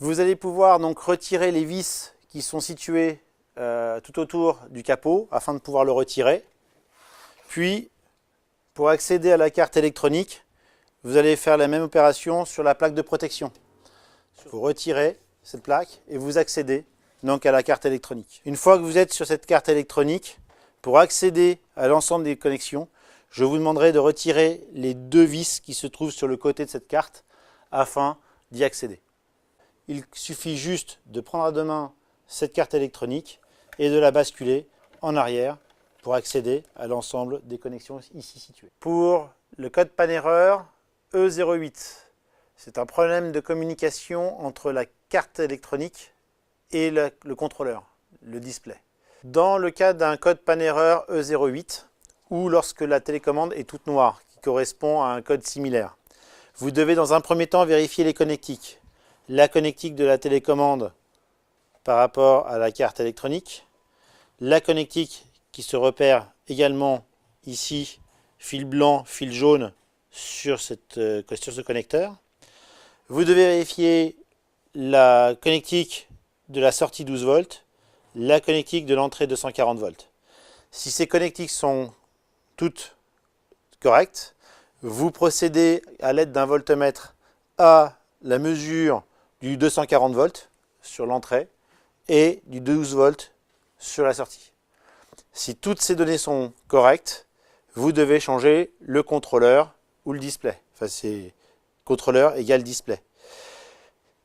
Vous allez pouvoir donc retirer les vis qui sont situées tout autour du capot afin de pouvoir le retirer. Puis, pour accéder à la carte électronique, vous allez faire la même opération sur la plaque de protection. Vous retirez cette plaque et vous accédez donc à la carte électronique. Une fois que vous êtes sur cette carte électronique, pour accéder à l'ensemble des connexions, je vous demanderai de retirer les deux vis qui se trouvent sur le côté de cette carte afin d'y accéder. Il suffit juste de prendre à deux mains cette carte électronique et de la basculer en arrière pour accéder à l'ensemble des connexions ici situées. Pour le code panne-erreur E08, c'est un problème de communication entre la carte électronique et le contrôleur, le display. Dans le cas d'un code panne-erreur E08, ou lorsque la télécommande est toute noire, qui correspond à un code similaire, vous devez dans un premier temps vérifier les connectiques. La connectique de la télécommande par rapport à la carte électronique, la connectique qui se repère également ici, fil blanc, fil jaune sur ce connecteur. Vous devez vérifier la connectique de la sortie 12 volts, la connectique de l'entrée 240 volts. Si ces connectiques sont toutes correctes, vous procédez à l'aide d'un voltmètre à la mesure du 240 volts sur l'entrée et du 12 volts sur la sortie. Si toutes ces données sont correctes, vous devez changer le contrôleur ou le display. Enfin, c'est contrôleur égale display.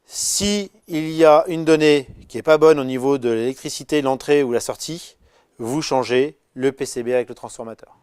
Si il y a une donnée qui n'est pas bonne au niveau de l'électricité, l'entrée ou la sortie, vous changez le PCB avec le transformateur.